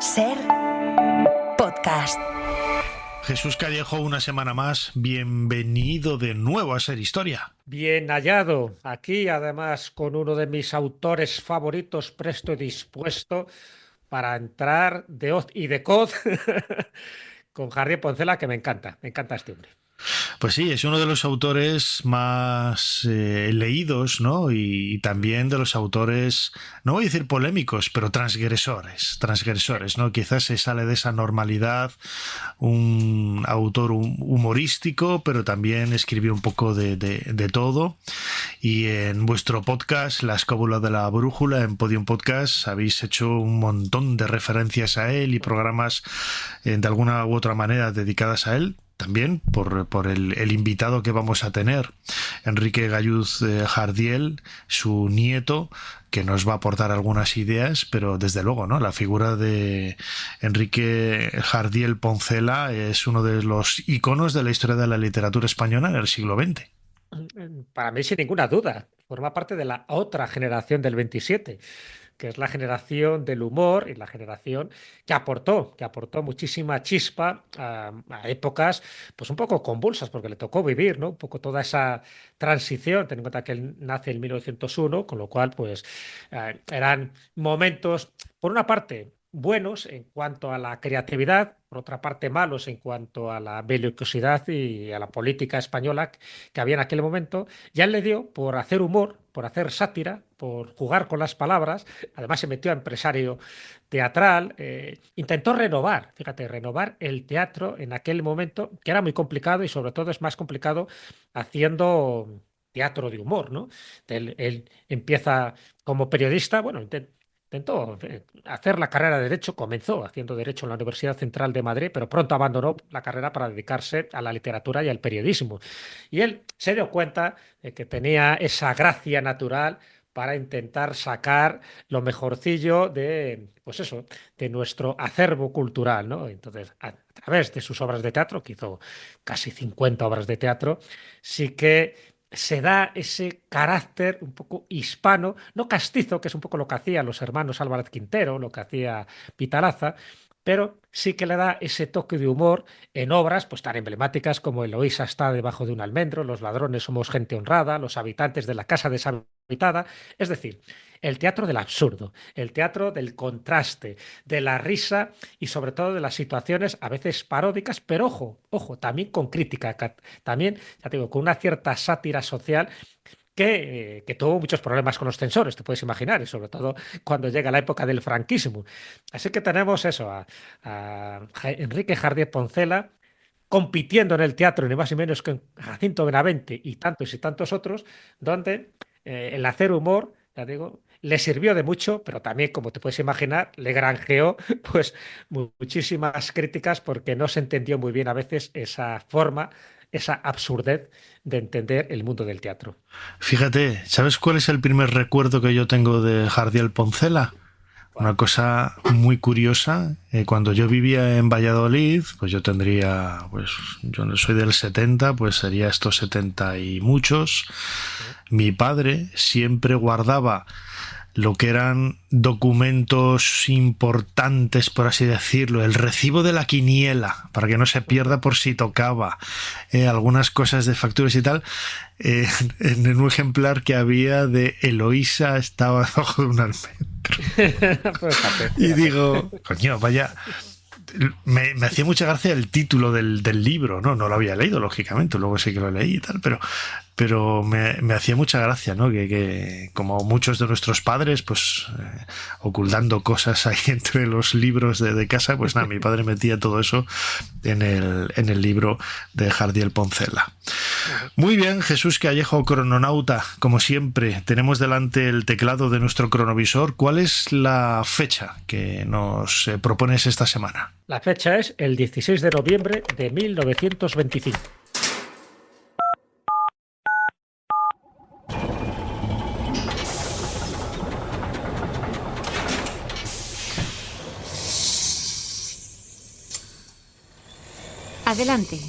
Ser podcast. Jesús Callejo, una semana más, bienvenido de nuevo a Ser Historia. Bien hallado, aquí además con uno de mis autores favoritos, presto y dispuesto para entrar de hoz y de coz con Jardiel Poncela, que me encanta este hombre. Pues sí, es uno de los autores más leídos, ¿no? Y también de los autores, no voy a decir polémicos, pero transgresores, ¿no? Quizás se sale de esa normalidad, un autor humorístico, pero también escribió un poco de todo. Y en vuestro podcast, La Escóbula de la Brújula, en Podium Podcast, habéis hecho un montón de referencias a él y programas de alguna u otra manera dedicadas a él. También por el invitado que vamos a tener, Enrique Galluz Jardiel, su nieto, que nos va a aportar algunas ideas, pero desde luego, ¿no? La figura de Enrique Jardiel Poncela es uno de los iconos de la historia de la literatura española en el siglo XX. Para mí, sin ninguna duda, forma parte de la otra generación del 27, que es la generación del humor y la generación que aportó muchísima chispa a épocas pues un poco convulsas, porque le tocó vivir, ¿no? Un poco toda esa transición, teniendo en cuenta que él nace en 1901, con lo cual pues eran momentos, por una parte, buenos en cuanto a la creatividad, por otra parte malos en cuanto a la belicosidad y a la política española que había en aquel momento. Ya él le dio por hacer humor, por hacer sátira, por jugar con las palabras. Además se metió a empresario teatral, intentó renovar el teatro en aquel momento, que era muy complicado y sobre todo es más complicado haciendo teatro de humor, ¿no? Él empieza como periodista, bueno, intentó hacer la carrera de Derecho, comenzó haciendo Derecho en la Universidad Central de Madrid, pero pronto abandonó la carrera para dedicarse a la literatura y al periodismo. Y él se dio cuenta de que tenía esa gracia natural para intentar sacar lo mejorcillo de, pues eso, de nuestro acervo cultural, ¿no? Entonces, a través de sus obras de teatro, que hizo casi 50 obras de teatro, sí que se da ese carácter un poco hispano, no castizo, que es un poco lo que hacían los hermanos Álvarez Quintero, lo que hacía Pitalaza, pero sí que le da ese toque de humor en obras pues tan emblemáticas como Eloísa está debajo de un almendro, Los ladrones somos gente honrada, Los habitantes de la casa deshabitada, es decir, el teatro del absurdo, el teatro del contraste, de la risa y sobre todo de las situaciones a veces paródicas, pero ojo, también con crítica, también, ya te digo, con una cierta sátira social que tuvo muchos problemas con los censores, te puedes imaginar, y sobre todo cuando llega la época del franquismo. Así que tenemos eso, a Enrique Jardiel Poncela compitiendo en el teatro, ni más ni menos que en Jacinto Benavente y tantos otros, donde el hacer humor, ya digo, le sirvió de mucho, pero también, como te puedes imaginar, le granjeó pues muchísimas críticas porque no se entendió muy bien a veces esa forma, esa absurdez de entender el mundo del teatro. Fíjate, ¿sabes cuál es el primer recuerdo que yo tengo de Jardiel Poncela? Una cosa muy curiosa, cuando yo vivía en Valladolid, pues yo tendría, pues yo no soy del 70, pues sería estos 70 y muchos. Mi padre siempre guardaba lo que eran documentos importantes, por así decirlo, el recibo de la quiniela, para que no se pierda por si tocaba, algunas cosas de facturas y tal, en un ejemplar que había de Eloísa estaba debajo de un almendro. Y digo, coño, vaya... Me hacía mucha gracia el título del libro, no lo había leído, lógicamente, luego sí que lo leí y tal, pero me hacía mucha gracia, ¿no? Que como muchos de nuestros padres, pues ocultando cosas ahí entre los libros de casa, pues nada, mi padre metía todo eso en el libro de Jardiel Poncela. Muy bien, Jesús Callejo, crononauta, como siempre, tenemos delante el teclado de nuestro cronovisor. ¿Cuál es la fecha que nos propones esta semana? La fecha es el 16 de noviembre de 1925. Adelante,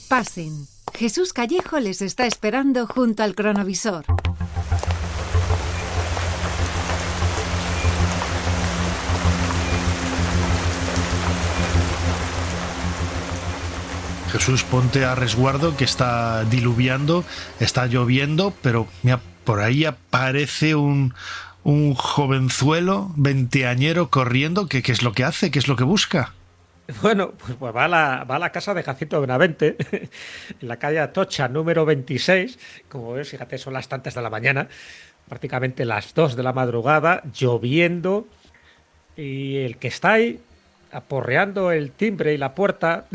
pasen. Jesús Callejo les está esperando junto al cronovisor. Jesús, ponte a resguardo que está diluviando, está lloviendo, pero mira, por ahí aparece un jovenzuelo veinteañero corriendo. ¿Qué es lo que hace? ¿Qué es lo que busca? Bueno, pues va a la casa de Jacinto Benavente, en la calle Atocha, número 26. Como ves, fíjate, son las tantas de la mañana, prácticamente las 2 de la madrugada, lloviendo, y el que está ahí aporreando el timbre y la puerta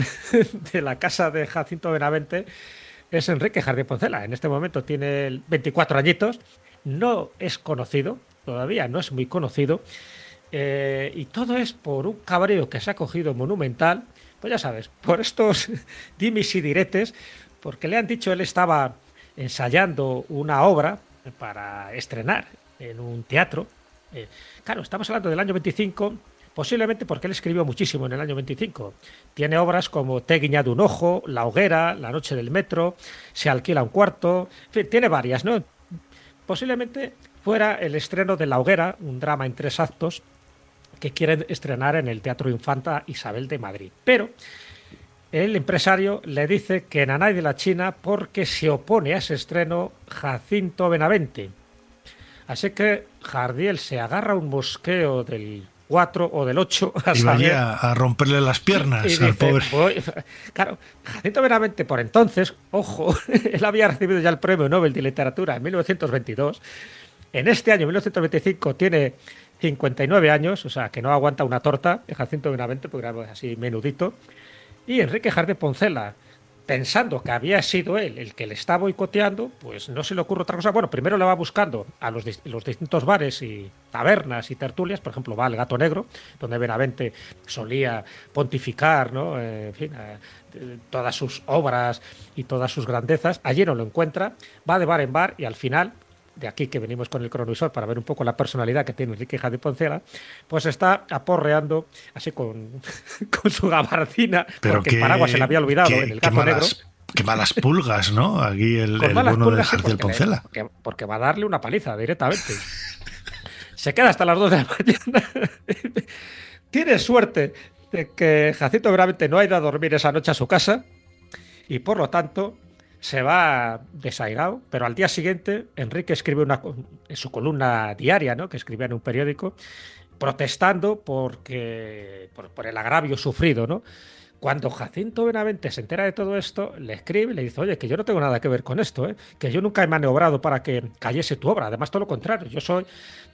de la casa de Jacinto Benavente es Enrique Jardín Poncela. En este momento tiene 24 añitos, no es conocido, todavía no es muy conocido, y todo es por un cabreo que se ha cogido monumental, pues ya sabes, por estos dimis y diretes, porque le han dicho, él estaba ensayando una obra para estrenar en un teatro. Claro, estamos hablando del año 25, posiblemente porque él escribió muchísimo en el año 25. Tiene obras como Te he guiñado un ojo, La hoguera, La noche del metro, Se alquila un cuarto, en fin, tiene varias, ¿no? Posiblemente fuera el estreno de La hoguera, un drama en 3 actos que quieren estrenar en el Teatro Infanta Isabel de Madrid. Pero el empresario le dice que nanay de la China porque se opone a ese estreno Jacinto Benavente. Así que Jardiel se agarra un mosqueo del 4 o del 8 a Y saber, vaya a romperle las piernas y al dice, pobre. claro, Jacinto Benavente por entonces, ojo, él había recibido ya el Premio Nobel de Literatura en 1922. En este año, 1925, tiene 59 años, o sea, que no aguanta una torta, Jacinto Benavente, porque era así menudito. Y Enrique Jardín Poncela, pensando que había sido él el que le está boicoteando, pues no se le ocurre otra cosa. Bueno, primero le va buscando a los distintos bares y tabernas y tertulias. Por ejemplo, va al Gato Negro, donde Benavente solía pontificar, ¿no? En fin, todas sus obras y todas sus grandezas. Allí no lo encuentra, va de bar en bar y al final, de aquí que venimos con el cronovisor para ver un poco la personalidad que tiene Enrique Jardín Poncela, pues está aporreando así con, con su gabardina, Pero porque el paraguas se le había olvidado en el Gato Negro. Qué malas pulgas, ¿no? Aquí el Con malas bueno de pulgas, sí, Jardiel Poncela. porque va a darle una paliza directamente. Se queda hasta las 2 de la mañana. Tiene suerte de que Jacinto Benavente no ha ido a dormir esa noche a su casa y por lo tanto se va desairado, pero al día siguiente Enrique escribe en su columna diaria, ¿no?, que escribía en un periódico, protestando por el agravio sufrido, ¿no? Cuando Jacinto Benavente se entera de todo esto, le escribe y le dice, oye, que yo no tengo nada que ver con esto, ¿eh? Que yo nunca he maniobrado para que cayese tu obra. Además, todo lo contrario. Yo soy,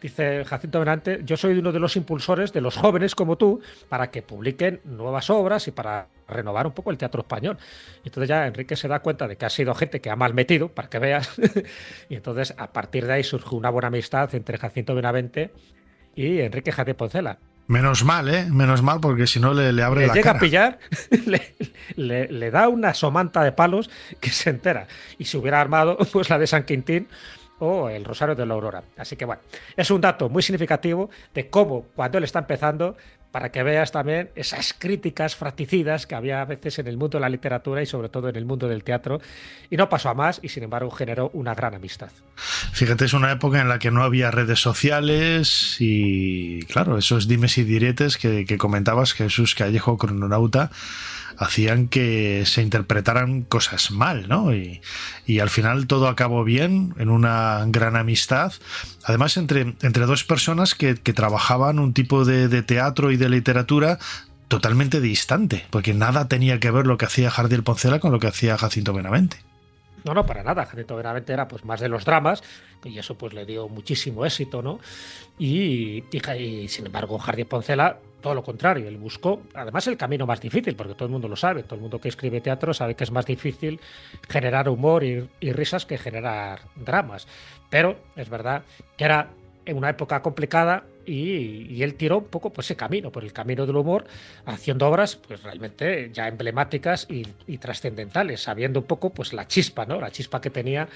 dice Jacinto Benavente, yo soy uno de los impulsores de los jóvenes como tú para que publiquen nuevas obras y para renovar un poco el teatro español. Y entonces ya Enrique se da cuenta de que ha sido gente que ha mal metido, para que veas. Y entonces, a partir de ahí surge una buena amistad entre Jacinto Benavente y Enrique Jardín Poncela. Menos mal, ¿eh? Menos mal, porque si no le abre Le la llega cara. a pillar, le da una somanta de palos que se entera. Y se hubiera armado pues la de San Quintín o el Rosario de la Aurora. Así que bueno, es un dato muy significativo de cómo cuando él está empezando, para que veas también esas críticas fratricidas que había a veces en el mundo de la literatura y sobre todo en el mundo del teatro. Y no pasó a más y sin embargo generó una gran amistad. Fíjate, es una época en la que no había redes sociales y, claro, esos dimes y diretes que comentabas, Jesús Callejo, crononauta, hacían que se interpretaran cosas mal, ¿no? Y al final todo acabó bien, en una gran amistad. Además, entre dos personas que trabajaban un tipo de teatro y de literatura totalmente distante, porque nada tenía que ver lo que hacía Jardiel Poncela con lo que hacía Jacinto Benavente. No, no, para nada. Jacinto Benavente era pues más de los dramas y eso pues le dio muchísimo éxito, ¿no? Y sin embargo, Jardiel Poncela, todo lo contrario, él buscó además el camino más difícil, porque todo el mundo lo sabe, todo el mundo que escribe teatro sabe que es más difícil generar humor y risas que generar dramas. Pero es verdad que era en una época complicada y él tiró un poco por ese camino, por el camino del humor, haciendo obras pues realmente ya emblemáticas y trascendentales, sabiendo un poco pues la chispa, ¿no? La chispa que tenía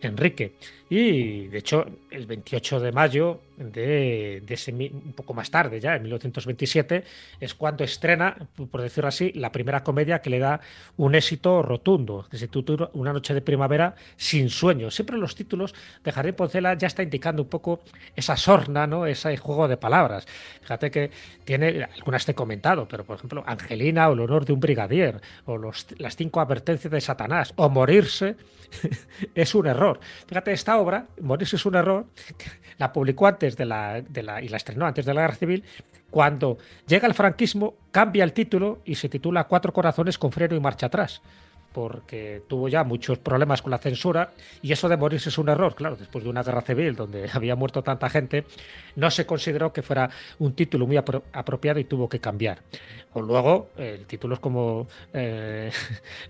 Enrique. Y de hecho, el 28 de mayo un poco más tarde, ya en 1927, es cuando estrena, por decirlo así, la primera comedia que le da un éxito rotundo, que se titula Una noche de primavera sin sueño. Siempre los títulos de Jardín Poncela ya está indicando un poco esa sorna, ¿no? Ese juego de palabras. Fíjate que tiene, algunas te he comentado, pero por ejemplo, Angelina o el honor de un brigadier, o las 5 advertencias de Satanás, o morirse es un error. Fíjate, esta obra, Morirse es un error, la publicó antes y la estrenó antes de la Guerra Civil. Cuando llega el franquismo, cambia el título y se titula Cuatro corazones con freno y marcha atrás, porque tuvo ya muchos problemas con la censura y eso de morirse es un error. Claro, después de una guerra civil donde había muerto tanta gente, no se consideró que fuera un título muy apropiado y tuvo que cambiar. O luego, el título es como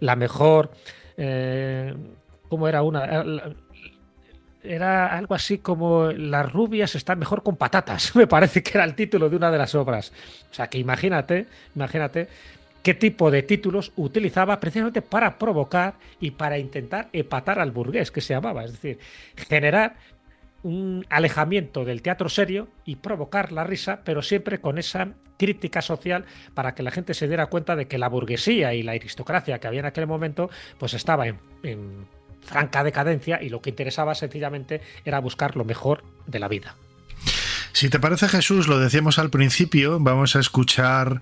la mejor... Eh, ¿Cómo era una? Era algo así como Las rubias están mejor con patatas, me parece que era el título de una de las obras. O sea que imagínate qué tipo de títulos utilizaba precisamente para provocar y para intentar epatar al burgués, que se llamaba. Es decir, generar un alejamiento del teatro serio y provocar la risa, pero siempre con esa crítica social para que la gente se diera cuenta de que la burguesía y la aristocracia que había en aquel momento pues estaba en franca decadencia y lo que interesaba sencillamente era buscar lo mejor de la vida. Si te parece, Jesús, lo decíamos al principio, vamos a escuchar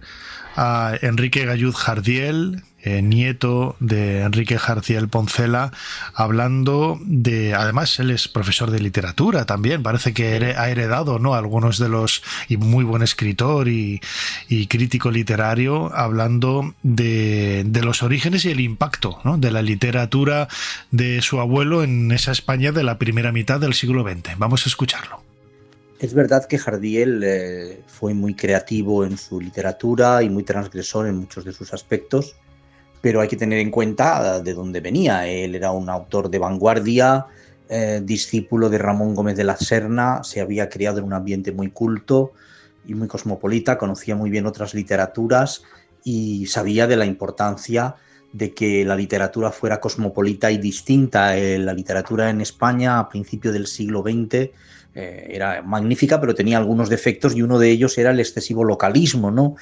a Enrique Galluz Jardiel, nieto de Enrique Jardiel Poncela, hablando de... Además, él es profesor de literatura también, parece que ha heredado, ¿no?, algunos de los... y muy buen escritor y crítico literario, hablando de los orígenes y el impacto, ¿no?, de la literatura de su abuelo en esa España de la primera mitad del siglo XX. Vamos a escucharlo. Es verdad que Jardiel fue muy creativo en su literatura y muy transgresor en muchos de sus aspectos, pero hay que tener en cuenta de dónde venía. Él era un autor de vanguardia, discípulo de Ramón Gómez de la Serna, se había criado en un ambiente muy culto y muy cosmopolita, conocía muy bien otras literaturas y sabía de la importancia de que la literatura fuera cosmopolita y distinta. La literatura en España a principios del siglo XX era magnífica, pero tenía algunos defectos y uno de ellos era el excesivo localismo, ¿no?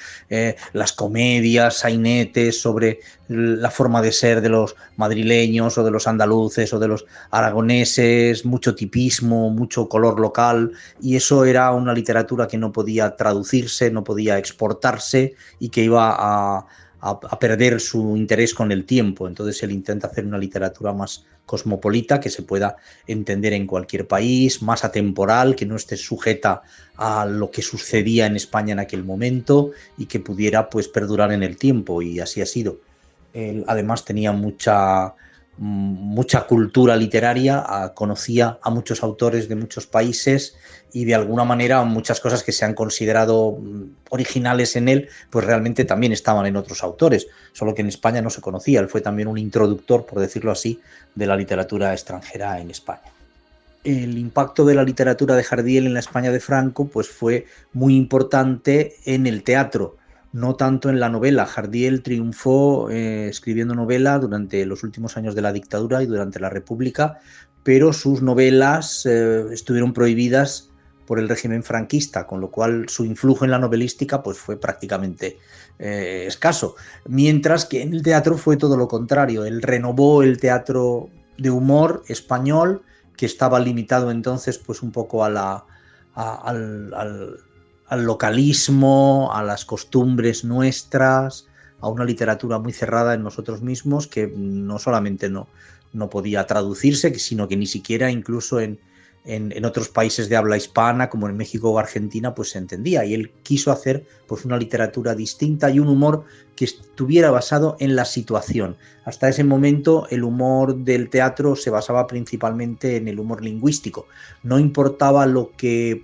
Las comedias, sainetes sobre la forma de ser de los madrileños o de los andaluces o de los aragoneses, mucho tipismo, mucho color local, y eso era una literatura que no podía traducirse, no podía exportarse y que iba a perder su interés con el tiempo. Entonces él intenta hacer una literatura más cosmopolita, que se pueda entender en cualquier país, más atemporal, que no esté sujeta a lo que sucedía en España en aquel momento y que pudiera pues perdurar en el tiempo, y así ha sido. Él además tenía mucha cultura literaria, conocía a muchos autores de muchos países y de alguna manera muchas cosas que se han considerado originales en él pues realmente también estaban en otros autores, solo que en España no se conocía. Él fue también un introductor, por decirlo así, de la literatura extranjera en España. El impacto de la literatura de Jardiel en la España de Franco pues fue muy importante en el teatro, no tanto en la novela. Jardiel triunfó escribiendo novela durante los últimos años de la dictadura y durante la República, pero sus novelas estuvieron prohibidas por el régimen franquista, con lo cual su influjo en la novelística pues fue prácticamente escaso, mientras que en el teatro fue todo lo contrario. Él renovó el teatro de humor español, que estaba limitado entonces pues un poco al localismo, a las costumbres nuestras, a una literatura muy cerrada en nosotros mismos, que no solamente no podía traducirse, sino que ni siquiera incluso en otros países de habla hispana, como en México o Argentina, pues se entendía. Y él quiso hacer pues una literatura distinta y un humor que estuviera basado en la situación. Hasta ese momento el humor del teatro se basaba principalmente en el humor lingüístico. No importaba lo que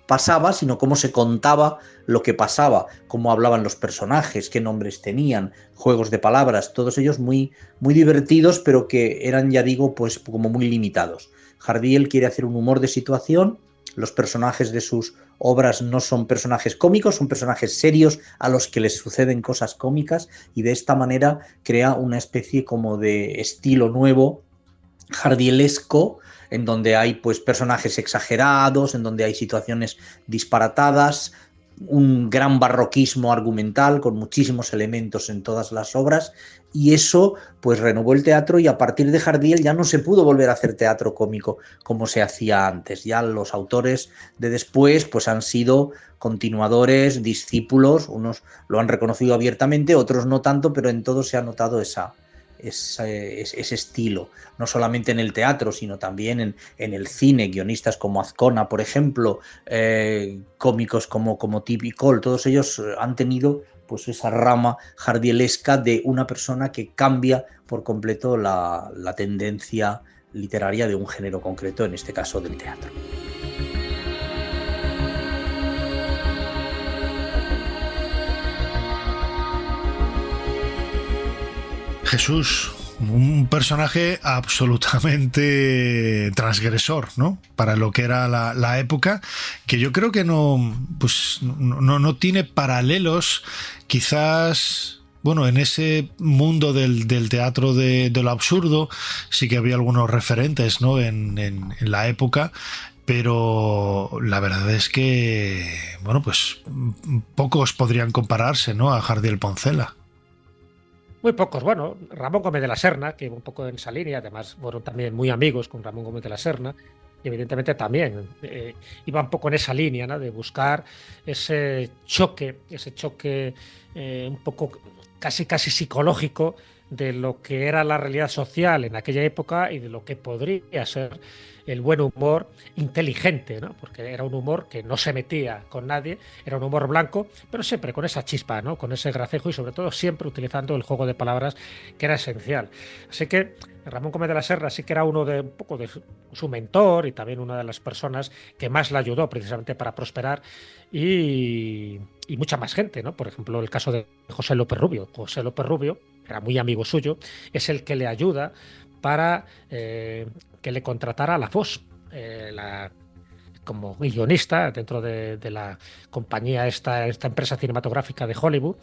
pasaba, sino cómo se contaba lo que pasaba, cómo hablaban los personajes, qué nombres tenían, juegos de palabras, todos ellos muy, muy divertidos, pero que eran, ya digo, pues como muy limitados. Jardiel quiere hacer un humor de situación. Los personajes de sus obras no son personajes cómicos, son personajes serios a los que les suceden cosas cómicas, y de esta manera crea una especie como de estilo nuevo jardielesco, en donde hay pues personajes exagerados, en donde hay situaciones disparatadas, un gran barroquismo argumental con muchísimos elementos en todas las obras, y eso pues renovó el teatro, y a partir de Jardiel ya no se pudo volver a hacer teatro cómico como se hacía antes. Ya los autores de después pues han sido continuadores, discípulos, unos lo han reconocido abiertamente, otros no tanto, pero en todo se ha notado ese estilo, no solamente en el teatro, sino también en el cine. Guionistas como Azcona, por ejemplo, cómicos como Tipi Cole, todos ellos han tenido pues esa rama jardielesca de una persona que cambia por completo la tendencia literaria de un género concreto, en este caso del teatro. Jesús, un personaje absolutamente transgresor, ¿no? Para lo que era la época, que yo creo que pues, no tiene paralelos, quizás. Bueno, en ese mundo del teatro de lo absurdo sí que había algunos referentes, ¿no? en la época, pero la verdad es que, bueno, pues pocos podrían compararse, ¿no? A Jardiel Poncela. Muy pocos. Bueno, Ramón Gómez de la Serna, que iba un poco en esa línea, además fueron también muy amigos con Ramón Gómez de la Serna, y evidentemente también iba un poco en esa línea, ¿no? De buscar ese choque un poco casi psicológico de lo que era la realidad social en aquella época y de lo que podría ser el buen humor inteligente, ¿no? Porque era un humor que no se metía con nadie, era un humor blanco, pero siempre con esa chispa, ¿no? Con ese gracejo, y sobre todo siempre utilizando el juego de palabras, que era esencial. Así que Ramón Gómez de la Serra sí que era un poco de su mentor, y también una de las personas que más le ayudó precisamente para prosperar, y mucha más gente, ¿no? Por ejemplo, el caso de José López Rubio. José López Rubio era muy amigo suyo, es el que le ayuda para que le contratara a la Fox, como guionista dentro de la compañía, esta empresa cinematográfica de Hollywood,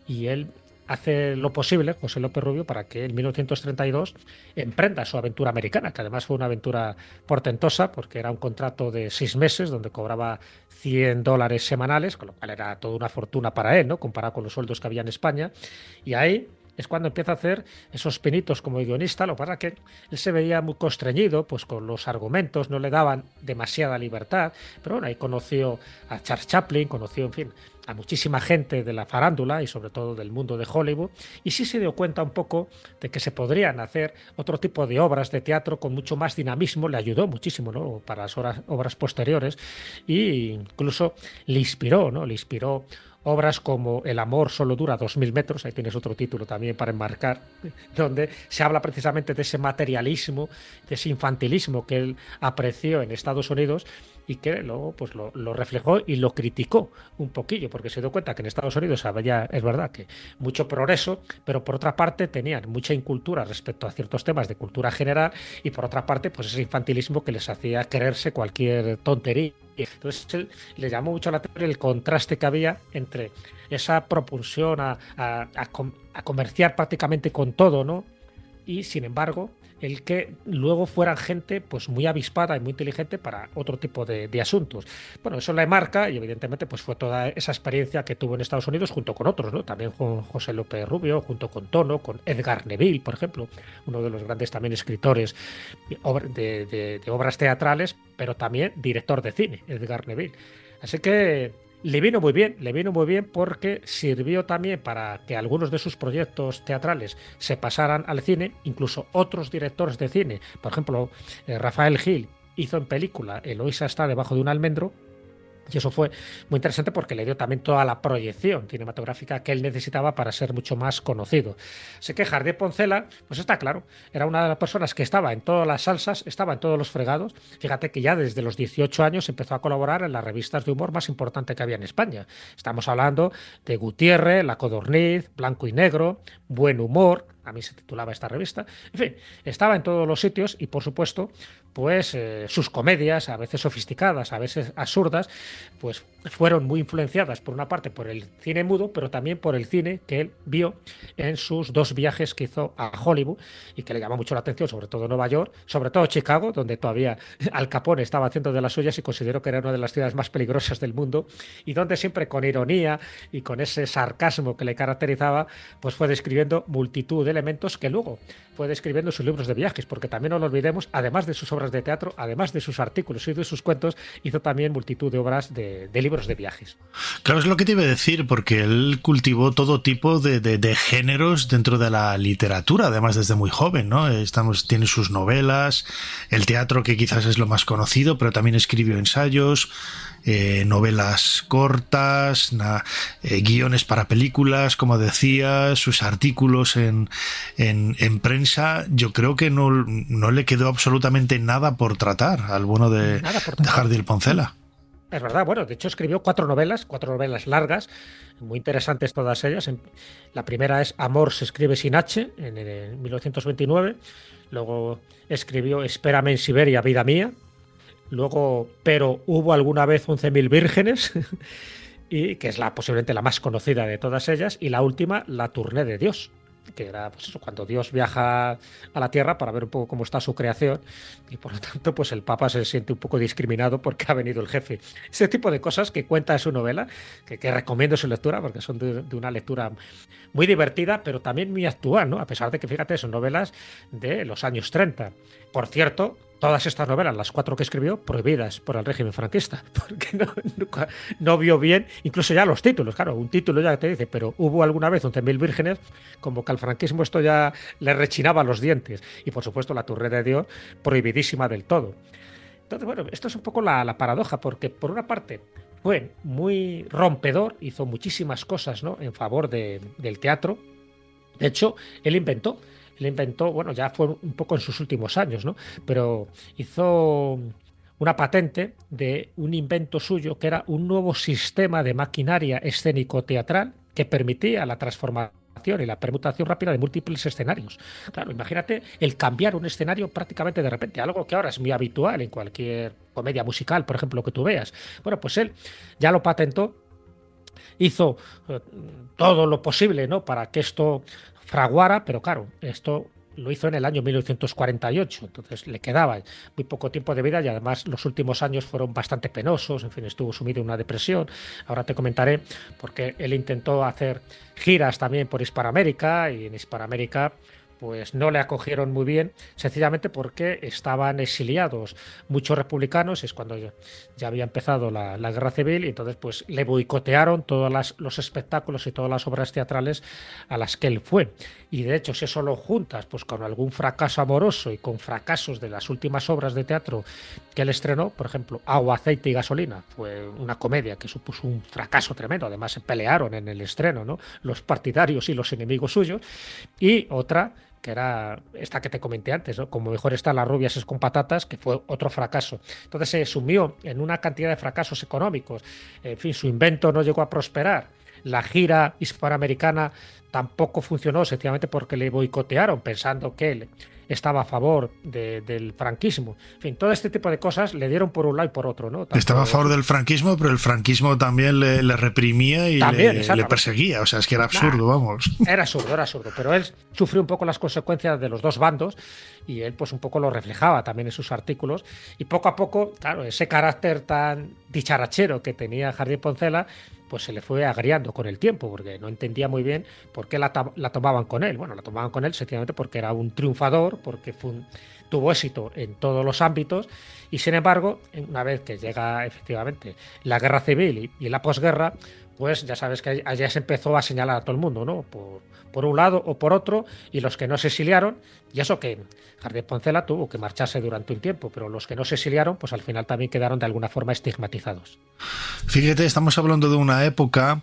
y él hace lo posible, José López Rubio, para que en 1932 emprenda su aventura americana, que además fue una aventura portentosa, porque era un contrato de 6 meses donde cobraba $100 semanales, con lo cual era toda una fortuna para él, ¿no? Comparado con los sueldos que había en España. Y ahí es cuando empieza a hacer esos pinitos como guionista. Lo que pasa es que él se veía muy constreñido pues con los argumentos, no le daban demasiada libertad, pero bueno, ahí conoció a Charles Chaplin, conoció, en fin, a muchísima gente de la farándula y sobre todo del mundo de Hollywood, y sí se dio cuenta un poco de que se podrían hacer otro tipo de obras de teatro con mucho más dinamismo. Le ayudó muchísimo, ¿no? Para las obras posteriores, e incluso le inspiró, ¿no? Le inspiró obras como El amor solo dura 2000 metros, ahí tienes otro título también para enmarcar, donde se habla precisamente de ese materialismo, de ese infantilismo que él apreció en Estados Unidos, y que luego pues lo reflejó y lo criticó un poquillo, porque se dio cuenta que en Estados Unidos había, es verdad, que mucho progreso, pero por otra parte tenían mucha incultura respecto a ciertos temas de cultura general, y por otra parte pues ese infantilismo que les hacía creerse cualquier tontería. Entonces él le llamó mucho la atención el contraste que había entre esa propulsión a comerciar prácticamente con todo, ¿no? Y sin embargo, el que luego fueran gente pues muy avispada y muy inteligente para otro tipo de asuntos. Bueno, eso le marca, y evidentemente pues fue toda esa experiencia que tuvo en Estados Unidos junto con otros, ¿no? También con José López Rubio, junto con Tono, con Edgar Neville, por ejemplo, uno de los grandes también escritores de obras teatrales, pero también director de cine, Edgar Neville. Así que le vino muy bien, porque sirvió también para que algunos de sus proyectos teatrales se pasaran al cine. Incluso otros directores de cine, por ejemplo, Rafael Gil hizo en película Eloísa está debajo de un almendro, y eso fue muy interesante porque le dio también toda la proyección cinematográfica que él necesitaba para ser mucho más conocido. Así que Jardiel Poncela, pues está claro, era una de las personas que estaba en todas las salsas, estaba en todos los fregados. Fíjate que ya desde los 18 años empezó a colaborar en las revistas de humor más importantes que había en España. Estamos hablando de Gutiérrez, La Codorniz, Blanco y Negro, Buen Humor, a mí se titulaba esta revista. En fin, estaba en todos los sitios y, por supuesto, pues sus comedias, a veces sofisticadas, a veces absurdas, pues fueron muy influenciadas, por una parte, por el cine mudo, pero también por el cine que él vio en sus 2 viajes que hizo a Hollywood y que le llamó mucho la atención, sobre todo Nueva York, sobre todo Chicago, donde todavía Al Capone estaba haciendo de las suyas y considero que era una de las ciudades más peligrosas del mundo, y donde siempre con ironía y con ese sarcasmo que le caracterizaba, pues fue describiendo multitud de elementos que luego fue describiendo en sus libros de viajes, porque también no lo olvidemos, además de sus obras de teatro, además de sus artículos y de sus cuentos, hizo también multitud de obras de libros de viajes. Claro, es lo que te iba a decir, porque él cultivó todo tipo de géneros dentro de la literatura, además desde muy joven, ¿no? Tiene sus novelas, el teatro, que quizás es lo más conocido, pero también escribió ensayos, novelas cortas, guiones para películas, como decía, sus artículos en prensa. Yo creo que no le quedó absolutamente nada por tratar al bueno de Jardiel Poncela. Es verdad, bueno, de hecho escribió 4 novelas largas, muy interesantes todas ellas. La primera es Amor se escribe sin H, en 1929. Luego escribió Espérame en Siberia, vida mía. Luego, Pero hubo alguna vez 11.000 vírgenes, y que es posiblemente la más conocida de todas ellas. Y la última, La Tournée de Dios, que era pues eso, cuando Dios viaja a la Tierra para ver un poco cómo está su creación, y por lo tanto pues el Papa se siente un poco discriminado porque ha venido el jefe. Este tipo de cosas que cuenta en su novela, que recomiendo su lectura porque son de una lectura muy divertida, pero también muy actual, ¿no? A pesar de que, fíjate, son novelas de los años 30. Por cierto, todas estas novelas, las 4 que escribió, prohibidas por el régimen franquista, porque no vio bien, incluso ya los títulos. Claro, un título ya te dice, pero hubo alguna vez 11.000 vírgenes, como que al franquismo esto ya le rechinaba los dientes. Y por supuesto la Tournée de Dios, prohibidísima del todo. Entonces, bueno, esto es un poco la paradoja, porque por una parte fue muy rompedor, hizo muchísimas cosas, ¿no?, en favor del teatro. De hecho, él inventó, bueno, ya fue un poco en sus últimos años, ¿no?, pero hizo una patente de un invento suyo que era un nuevo sistema de maquinaria escénico-teatral que permitía la transformación y la permutación rápida de múltiples escenarios. Claro, imagínate el cambiar un escenario prácticamente de repente, algo que ahora es muy habitual en cualquier comedia musical, por ejemplo, que tú veas. Bueno, pues él ya lo patentó, hizo todo lo posible, ¿no?, para que esto fraguara, pero claro, esto lo hizo en el año 1948, entonces le quedaba muy poco tiempo de vida y además los últimos años fueron bastante penosos, en fin, estuvo sumido en una depresión. Ahora te comentaré porque él intentó hacer giras también por Hispanoamérica y en Hispanoamérica pues no le acogieron muy bien, sencillamente porque estaban exiliados muchos republicanos. Es cuando ya había empezado la guerra civil, y entonces pues le boicotearon todos los espectáculos y todas las obras teatrales a las que él fue. Y de hecho, si eso lo juntas pues con algún fracaso amoroso y con fracasos de las últimas obras de teatro que él estrenó, por ejemplo, Agua, Aceite y Gasolina, fue una comedia que supuso un fracaso tremendo. Además se pelearon en el estreno, ¿no?, los partidarios y los enemigos suyos. Y otra, que era esta que te comenté antes, ¿no?, Como mejor están las rubias es con patatas, que fue otro fracaso. Entonces se sumió en una cantidad de fracasos económicos. En fin, su invento no llegó a prosperar. La gira hispanoamericana tampoco funcionó, sencillamente porque le boicotearon, pensando que él estaba a favor del franquismo. En fin, todo este tipo de cosas le dieron por un lado y por otro, ¿no? Estaba a favor del franquismo, pero el franquismo también le reprimía y le perseguía. O sea, es que era absurdo, vamos. Era absurdo. Pero él sufrió un poco las consecuencias de los dos bandos y él pues un poco lo reflejaba también en sus artículos. Y poco a poco, claro, ese carácter tan dicharachero que tenía Jardiel Poncela pues se le fue agriando con el tiempo, porque no entendía muy bien por qué la tomaban con él. Bueno, la tomaban con él sencillamente porque era un triunfador, porque tuvo éxito en todos los ámbitos, y sin embargo, una vez que llega efectivamente la guerra civil y la posguerra, pues ya sabes que allá se empezó a señalar a todo el mundo, ¿no?, por un lado o por otro, y los que no se exiliaron, y eso que Jardiel Poncela tuvo que marcharse durante un tiempo, pero los que no se exiliaron, pues al final también quedaron de alguna forma estigmatizados. Fíjate, estamos hablando de una época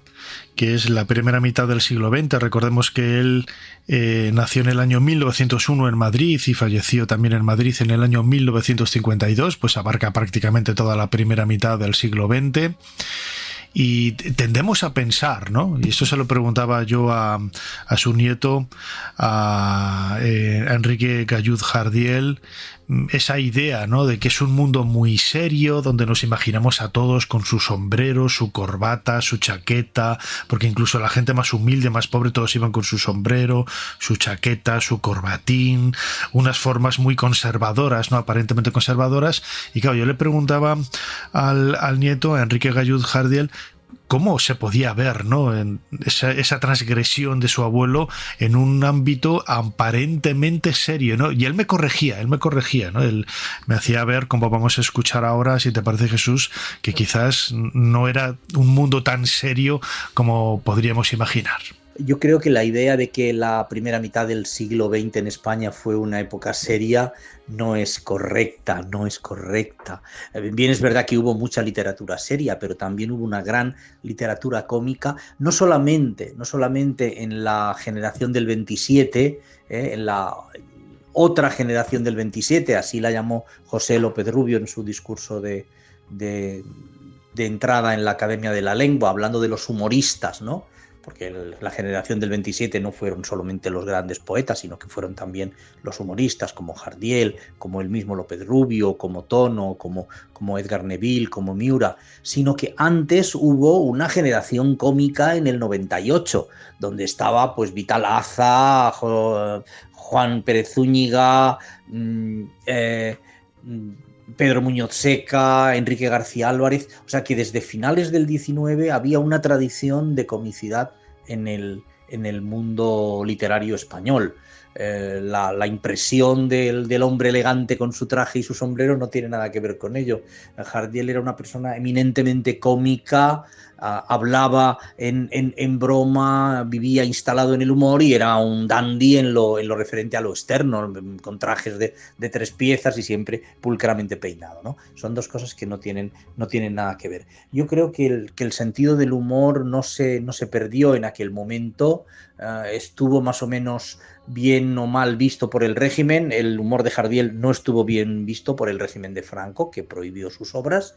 que es la primera mitad del siglo XX. Recordemos que él nació en el año 1901 en Madrid y falleció también en Madrid en el año 1952, pues abarca prácticamente toda la primera mitad del siglo XX. Y tendemos a pensar, ¿no? Y eso se lo preguntaba yo a su nieto, a Enrique Gallud Jardiel, esa idea, ¿no?, de que es un mundo muy serio, donde nos imaginamos a todos con su sombrero, su corbata, su chaqueta, porque incluso la gente más humilde, más pobre, todos iban con su sombrero, su chaqueta, su corbatín, unas formas muy conservadoras, ¿no?, aparentemente conservadoras. Y claro, yo le preguntaba al nieto, a Enrique Gallud Jardiel, cómo se podía ver, ¿no?, en esa transgresión de su abuelo en un ámbito aparentemente serio, ¿no? Y él me corregía, ¿no? Él me hacía ver, como vamos a escuchar ahora, si te parece, Jesús, que quizás no era un mundo tan serio como podríamos imaginar. Yo creo que la idea de que la primera mitad del siglo XX en España fue una época seria no es correcta, no es correcta. Bien, es verdad que hubo mucha literatura seria, pero también hubo una gran literatura cómica, no solamente en la generación del 27, en la otra generación del 27, así la llamó José López Rubio en su discurso de entrada en la Academia de la Lengua, hablando de los humoristas, ¿no? Porque la generación del 27 no fueron solamente los grandes poetas, sino que fueron también los humoristas como Jardiel, como el mismo López Rubio, como Tono, como Edgar Neville, como Miura, sino que antes hubo una generación cómica en el 98, donde estaba pues Vital Aza, Juan Pérez Zúñiga, Pedro Muñoz Seca, Enrique García Álvarez, o sea que desde finales del 19 había una tradición de comicidad en el mundo literario español. La impresión del hombre elegante con su traje y su sombrero no tiene nada que ver con ello. Jardiel era una persona eminentemente cómica, hablaba en broma, vivía instalado en el humor y era un dandy en lo referente a lo externo, con trajes de 3 piezas y siempre pulcramente peinado, ¿no? Son dos cosas que no tienen nada que ver. Yo creo que el sentido del humor no se perdió en aquel momento, estuvo más o menos bien o mal visto por el régimen. El humor de Jardiel no estuvo bien visto por el régimen de Franco, que prohibió sus obras,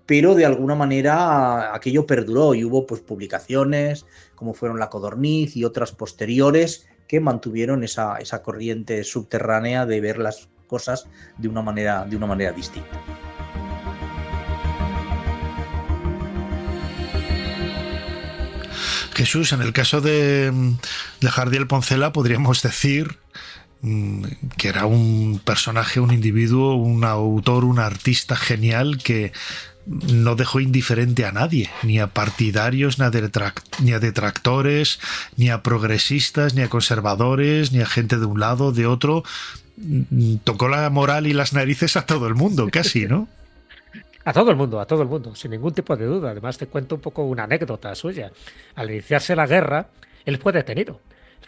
pero de alguna manera aquello perduró y hubo pues publicaciones como fueron La Codorniz y otras posteriores que mantuvieron esa corriente subterránea de ver las cosas de una manera distinta. Jesús, en el caso de Jardiel Poncela podríamos decir que era un personaje, un individuo, un autor, un artista genial que no dejó indiferente a nadie, ni a partidarios, ni a detractores, ni a progresistas, ni a conservadores, ni a gente de un lado, de otro. Tocó la moral y las narices a todo el mundo, casi, ¿no? A todo el mundo, sin ningún tipo de duda. Además, te cuento un poco una anécdota suya. Al iniciarse la guerra, él fue detenido.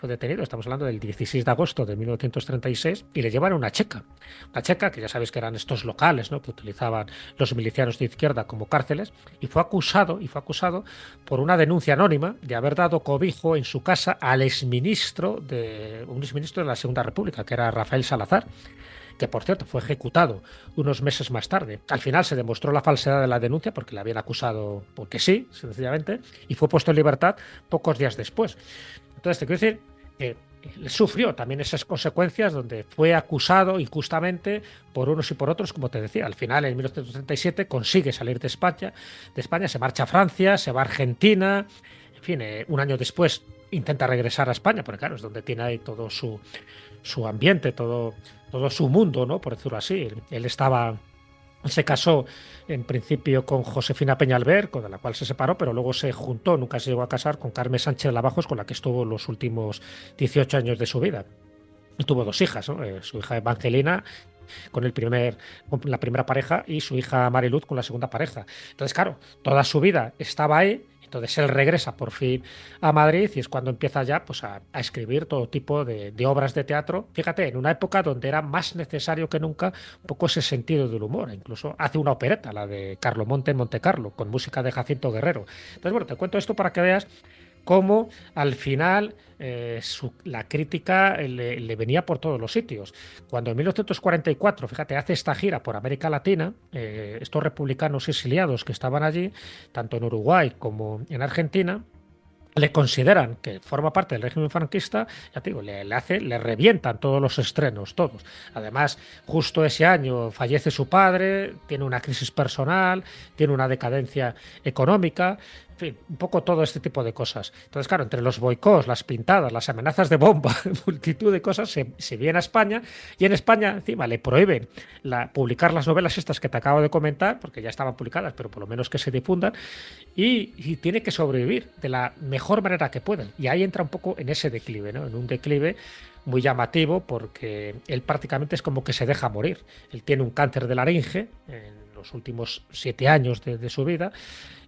Estamos hablando del 16 de agosto de 1936, y le llevan a una checa. Una checa, que ya sabéis que eran estos locales, ¿no?, que utilizaban los milicianos de izquierda como cárceles, y fue acusado por una denuncia anónima de haber dado cobijo en su casa al exministro de la Segunda República, que era Rafael Salazar, que por cierto fue ejecutado unos meses más tarde. Al final se demostró la falsedad de la denuncia porque le habían acusado porque sí, sencillamente, y fue puesto en libertad pocos días después. Entonces te quiero decir que sufrió también esas consecuencias donde fue acusado injustamente por unos y por otros, como te decía. Al final, en 1937, consigue salir de España, se marcha a Francia, se va a Argentina, en fin, un año después intenta regresar a España, porque claro, es donde tiene ahí todo su ambiente, todo su mundo, ¿no?, por decirlo así. Él se casó en principio con Josefina Peñalver, con la cual se separó, pero luego se juntó, nunca se llegó a casar, con Carmen Sánchez Lavajos, con la que estuvo los últimos 18 años de su vida. Y tuvo 2 hijas, ¿no? Su hija Evangelina con la primera pareja, y su hija Mariluz con la segunda pareja. Entonces, claro, toda su vida estaba ahí. Entonces él regresa por fin a Madrid y es cuando empieza ya pues, a escribir todo tipo de obras de teatro. Fíjate, en una época donde era más necesario que nunca un poco ese sentido del humor. Incluso hace una opereta, la de Carlo Monte en Montecarlo, con música de Jacinto Guerrero. Entonces, bueno, te cuento esto para que veas cómo al final la crítica le venía por todos los sitios. Cuando en 1944, fíjate, hace esta gira por América Latina, estos republicanos exiliados que estaban allí, tanto en Uruguay como en Argentina, le consideran que forma parte del régimen franquista, ya te digo, le revientan todos los estrenos, todos. Además, justo ese año fallece su padre, tiene una crisis personal, tiene una decadencia económica, en fin, un poco todo este tipo de cosas. Entonces, claro, entre los boicots, las pintadas, las amenazas de bomba, multitud de cosas, se viene a España, y en España encima le prohíben publicar las novelas estas que te acabo de comentar, porque ya estaban publicadas, pero por lo menos que se difundan, y tiene que sobrevivir de la mejor manera que puedan. Y ahí entra un poco en ese declive, ¿no? En un declive muy llamativo, porque él prácticamente es como que se deja morir. Él tiene un cáncer de laringe en los últimos 7 años de su vida,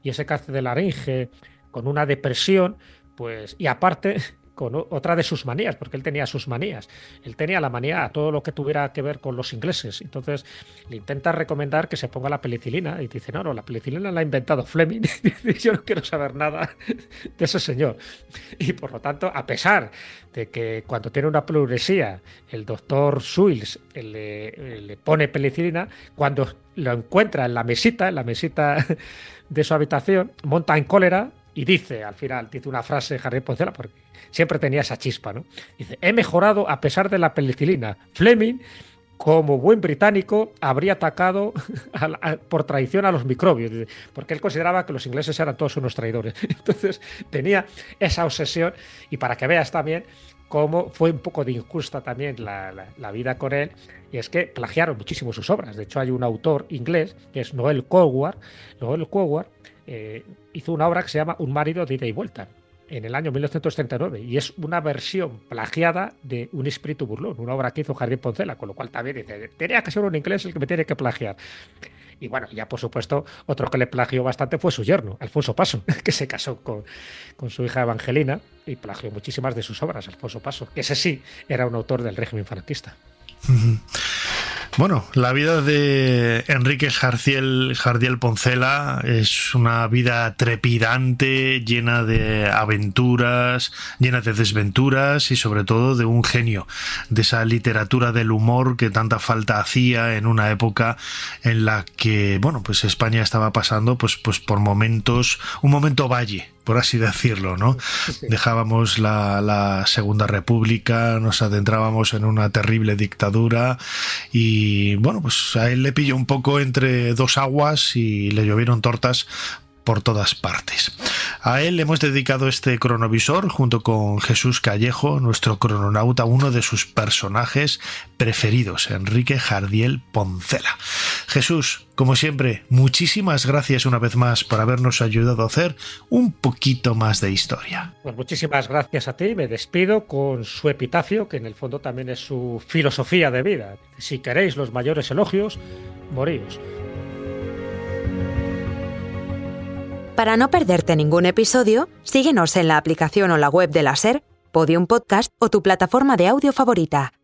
y ese cáncer de laringe con una depresión, pues, y aparte con otra de sus manías, porque él tenía sus manías. Él tenía la manía a todo lo que tuviera que ver con los ingleses. Entonces le intenta recomendar que se ponga la penicilina y dice, no, la penicilina la ha inventado Fleming. Yo no quiero saber nada de ese señor. Y por lo tanto, a pesar de que cuando tiene una pleuresía el doctor Suils le pone penicilina, cuando lo encuentra en la mesita de su habitación, monta en cólera y dice, al final, dice una frase Jardiel Poncela, porque siempre tenía esa chispa, ¿no? Dice, he mejorado a pesar de la penicilina. Fleming, como buen británico, habría atacado por traición a los microbios, porque él consideraba que los ingleses eran todos unos traidores. Entonces tenía esa obsesión, y para que veas también cómo fue un poco de injusta también la vida con él, y es que plagiaron muchísimo sus obras. De hecho, hay un autor inglés, que es Noel Coward, hizo una obra que se llama Un marido de ida y vuelta, en el año 1939, y es una versión plagiada de Un espíritu burlón, una obra que hizo Jardiel Poncela, con lo cual también dice, tenía que ser un inglés el que me tiene que plagiar. Y bueno, ya por supuesto, otro que le plagió bastante fue su yerno, Alfonso Paso, que se casó con su hija Evangelina y plagió muchísimas de sus obras, Alfonso Paso, que ese sí era un autor del régimen franquista. Bueno, la vida de Enrique Jardiel Poncela es una vida trepidante, llena de aventuras, llena de desventuras y sobre todo de un genio, de esa literatura del humor que tanta falta hacía en una época en la que, bueno, pues España estaba pasando pues por momentos, un momento valle, por así decirlo, ¿no? Sí. Dejábamos la Segunda República, nos adentrábamos en una terrible dictadura y, bueno, pues a él le pilló un poco entre dos aguas y le llovieron tortas por todas partes. A él le hemos dedicado este cronovisor junto con Jesús Callejo, nuestro crononauta, uno de sus personajes preferidos, Enrique Jardiel Poncela. Jesús, como siempre, muchísimas gracias una vez más por habernos ayudado a hacer un poquito más de historia. Pues muchísimas gracias a ti. Me despido con su epitafio, que en el fondo también es su filosofía de vida. Si queréis los mayores elogios, moríos. Para no perderte ningún episodio, síguenos en la aplicación o la web de la SER, Podium Podcast o tu plataforma de audio favorita.